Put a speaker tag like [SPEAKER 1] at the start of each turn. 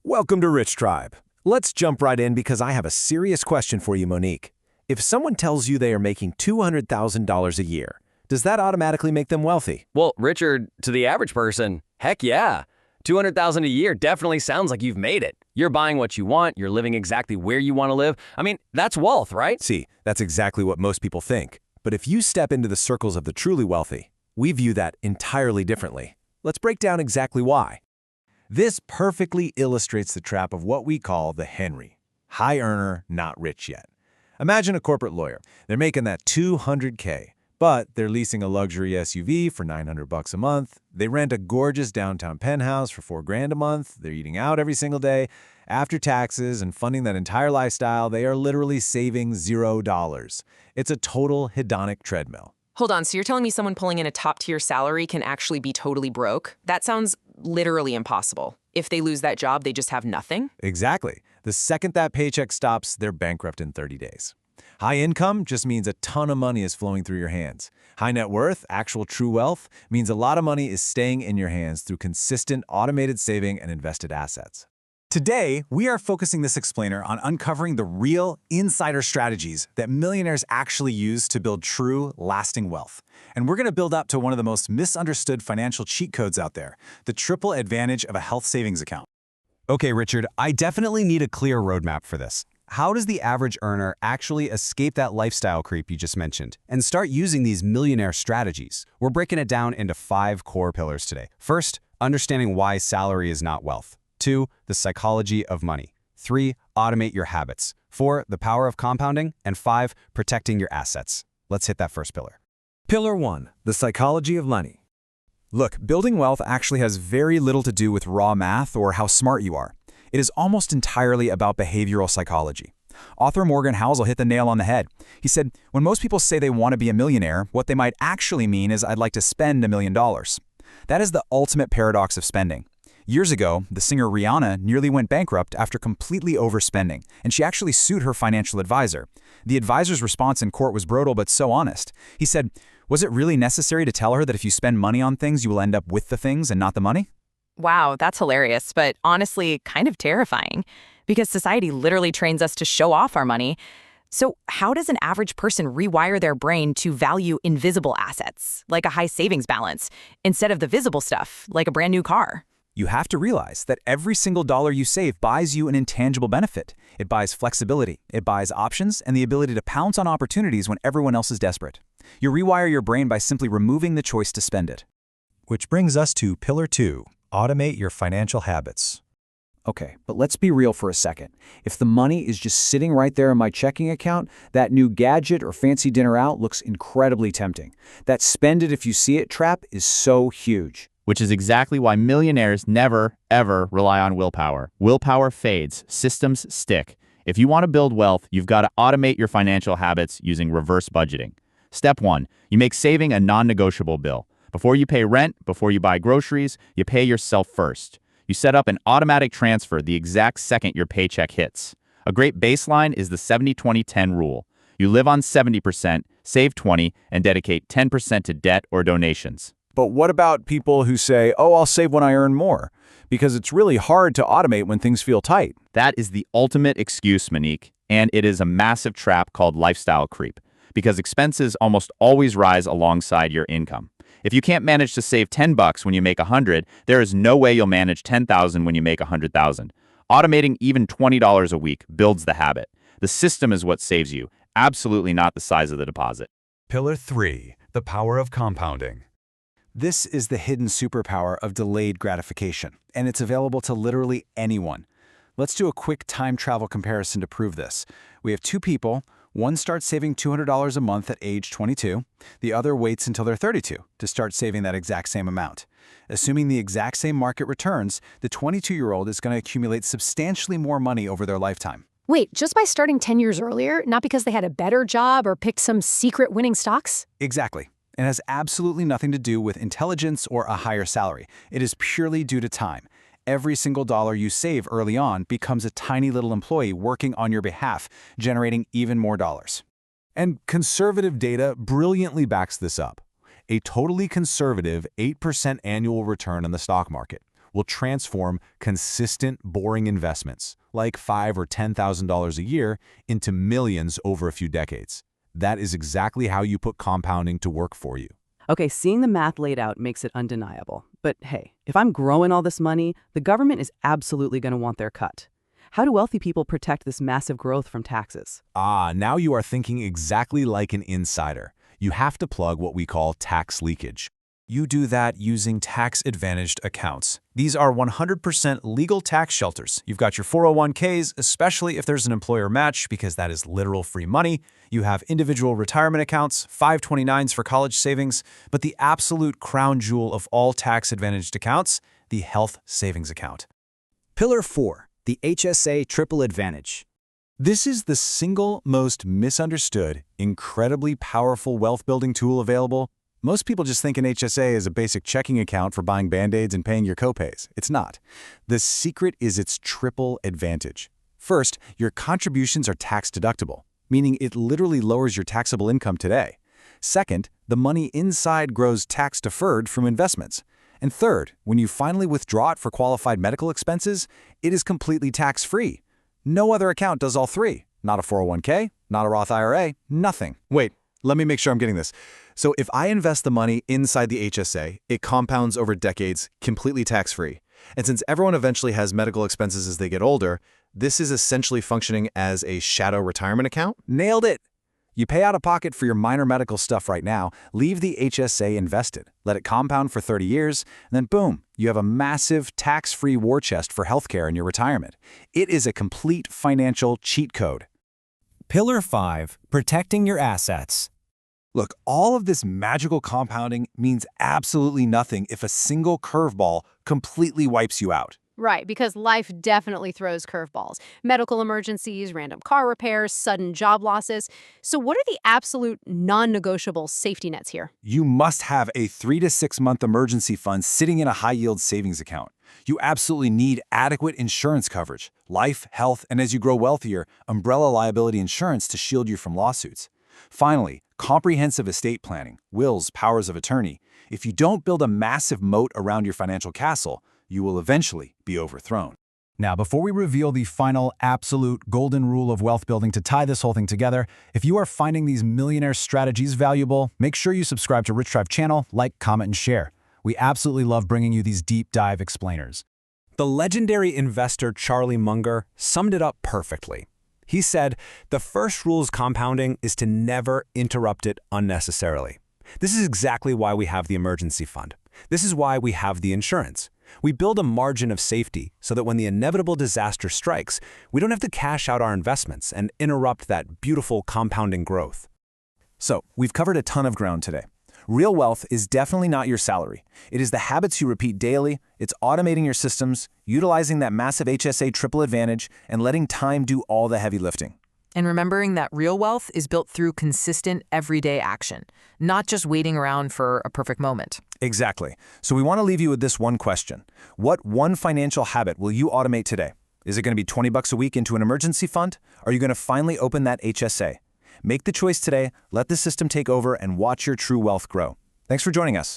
[SPEAKER 1] Welcome to Rich Tribe. Let's jump right in because I have a serious question for you, Monique. If someone tells you they are making $200,000 a year, does that automatically make them wealthy?
[SPEAKER 2] Well, Richard, to the average person, heck yeah. $200,000 a year definitely sounds like you've made it. You're buying what you want, you're living exactly where you want to live. I mean, that's wealth, right?
[SPEAKER 1] See, that's exactly what most people think. But if you step into the circles of the truly wealthy, we view that entirely differently. Let's break down exactly why. This perfectly illustrates the trap of what we call the Henry. High earner, not rich yet. Imagine a corporate lawyer. They're making that $200K, but they're leasing a luxury SUV for $900 a month. They rent a gorgeous downtown penthouse for $4,000 a month. They're eating out every single day. After taxes and funding that entire lifestyle, they are literally saving $0. It's a total hedonic treadmill.
[SPEAKER 3] Hold on, so you're telling me someone pulling in a top-tier salary can actually be totally broke? That sounds literally impossible. If they lose that job, they just have nothing?
[SPEAKER 1] Exactly. The second that paycheck stops, they're bankrupt in 30 days. High income just means a ton of money is flowing through your hands. High net worth, actual true wealth, means a lot of money is staying in your hands through consistent automated saving and invested assets.
[SPEAKER 4] Today, we are focusing this explainer on uncovering the real insider strategies that millionaires actually use to build true, lasting wealth. And we're going to build up to one of the most misunderstood financial cheat codes out there, the triple advantage of a health savings account.
[SPEAKER 5] Okay, Richard, I definitely need a clear roadmap for this. How does the average earner actually escape that lifestyle creep you just mentioned and start using these millionaire strategies? We're breaking it down into 5 core pillars today. First, understanding why salary is not wealth. 2, the psychology of money. 3, automate your habits. 4, the power of compounding. And 5, protecting your assets. Let's hit that first pillar.
[SPEAKER 1] Pillar 1, the psychology of money.
[SPEAKER 4] Look, building wealth actually has very little to do with raw math or how smart you are. It is almost entirely about behavioral psychology. Author Morgan Housel hit the nail on the head. He said, when most people say they want to be a millionaire, what they might actually mean is I'd like to spend $1 million. That is the ultimate paradox of spending. Years ago, the singer Rihanna nearly went bankrupt after completely overspending, and she actually sued her financial advisor. The advisor's response in court was brutal but so honest. He said, was it really necessary to tell her that if you spend money on things, you will end up with the things and not the money?
[SPEAKER 3] Wow, that's hilarious, but honestly, kind of terrifying. Because society literally trains us to show off our money. So how does an average person rewire their brain to value invisible assets, like a high savings balance, instead of the visible stuff, like a brand new car?
[SPEAKER 4] You have to realize that every single dollar you save buys you an intangible benefit. It buys flexibility, it buys options, and the ability to pounce on opportunities when everyone else is desperate. You rewire your brain by simply removing the choice to spend it.
[SPEAKER 1] Which brings us to Pillar 2, automate your financial habits.
[SPEAKER 6] Okay, but let's be real for a second. If the money is just sitting right there in my checking account, that new gadget or fancy dinner out looks incredibly tempting. That spend it if you see it trap is so huge.
[SPEAKER 7] Which is exactly why millionaires never, ever rely on willpower. Willpower fades, systems stick. If you want to build wealth, you've got to automate your financial habits using reverse budgeting. Step 1, you make saving a non-negotiable bill. Before you pay rent, before you buy groceries, you pay yourself first. You set up an automatic transfer the exact second your paycheck hits. A great baseline is the 70-20-10 rule. You live on 70%, save 20%, and dedicate 10% to debt or donations.
[SPEAKER 6] But what about people who say, oh, I'll save when I earn more? Because it's really hard to automate when things feel tight.
[SPEAKER 7] That is the ultimate excuse, Monique, and it is a massive trap called lifestyle creep, because expenses almost always rise alongside your income. If you can't manage to save $10 when you make $100, there is no way you'll manage $10,000 when you make $100,000. Automating even $20 a week builds the habit. The system is what saves you, absolutely not the size of the deposit.
[SPEAKER 5] Pillar 3, the power of compounding.
[SPEAKER 4] This is the hidden superpower of delayed gratification, and it's available to literally anyone. Let's do a quick time travel comparison to prove this. We have 2 people. One starts saving $200 a month at age 22. The other waits until they're 32 to start saving that exact same amount. Assuming the exact same market returns, the 22-year-old is going to accumulate substantially more money over their lifetime.
[SPEAKER 8] Wait, just by starting 10 years earlier, not because they had a better job or picked some secret winning stocks?
[SPEAKER 4] Exactly. It has absolutely nothing to do with intelligence or a higher salary. It is purely due to time. Every single dollar you save early on becomes a tiny little employee working on your behalf, generating even more dollars.
[SPEAKER 1] And conservative data brilliantly backs this up. A totally conservative 8% annual return on the stock market
[SPEAKER 5] will transform consistent, boring investments, like $5,000 or $10,000 a year, into millions over a few decades. That is exactly how you put compounding to work for you.
[SPEAKER 9] Okay, seeing the math laid out makes it undeniable. But hey, if I'm growing all this money, the government is absolutely going to want their cut. How do wealthy people protect this massive growth from taxes?
[SPEAKER 5] Now you are thinking exactly like an insider. You have to plug what we call tax leakage.
[SPEAKER 4] You do that using tax-advantaged accounts. These are 100% legal tax shelters. You've got your 401ks, especially if there's an employer match, because that is literal free money. You have individual retirement accounts, 529s for college savings, but the absolute crown jewel of all tax-advantaged accounts, the health savings account.
[SPEAKER 6] Pillar 4, the HSA Triple Advantage.
[SPEAKER 4] This is the single most misunderstood, incredibly powerful wealth-building tool available. Most people just think an HSA is a basic checking account for buying Band-Aids and paying your copays. It's not. The secret is its triple advantage. First, your contributions are tax-deductible, meaning it literally lowers your taxable income today. Second, the money inside grows tax-deferred from investments. And third, when you finally withdraw it for qualified medical expenses, it is completely tax-free. No other account does all three. Not a 401k, not a Roth IRA, nothing. Wait, let me make sure I'm getting this. So if I invest the money inside the HSA, it compounds over decades, completely tax-free. And since everyone eventually has medical expenses as they get older, this is essentially functioning as a shadow retirement account? Nailed it! You pay out of pocket for your minor medical stuff right now, leave the HSA invested, let it compound for 30 years, and then boom, you have a massive tax-free war chest for healthcare in your retirement. It is a complete financial cheat code.
[SPEAKER 1] Pillar 5, protecting your assets. Look, all of this magical compounding means absolutely nothing if a single curveball completely wipes you out.
[SPEAKER 8] Right, because life definitely throws curveballs. Medical emergencies, random car repairs, sudden job losses. So what are the absolute non-negotiable safety nets here?
[SPEAKER 4] You must have a 3 to 6 month emergency fund sitting in a high-yield savings account. You absolutely need adequate insurance coverage, life, health, and as you grow wealthier, umbrella liability insurance to shield you from lawsuits. Finally, comprehensive estate planning, wills, powers of attorney. If you don't build a massive moat around your financial castle, you will eventually be overthrown. Now, before we reveal the final, absolute, golden rule of wealth building to tie this whole thing together, if you are finding these millionaire strategies valuable, make sure you subscribe to Rich Drive channel, like, comment, and share. We absolutely love bringing you these deep dive explainers. The legendary investor Charlie Munger summed it up perfectly. He said, the first rule of compounding is to never interrupt it unnecessarily. This is exactly why we have the emergency fund. This is why we have the insurance. We build a margin of safety so that when the inevitable disaster strikes, we don't have to cash out our investments and interrupt that beautiful compounding growth. So, we've covered a ton of ground today. Real wealth is definitely not your salary. It is the habits you repeat daily, it's automating your systems, utilizing that massive HSA triple advantage, and letting time do all the heavy lifting.
[SPEAKER 3] And remembering that real wealth is built through consistent, everyday action, not just waiting around for a perfect moment.
[SPEAKER 4] Exactly. So we want to leave you with this one question. What one financial habit will you automate today? Is it going to be $20 a week into an emergency fund? Are you going to finally open that HSA? Make the choice today, let the system take over, and watch your true wealth grow. Thanks for joining us.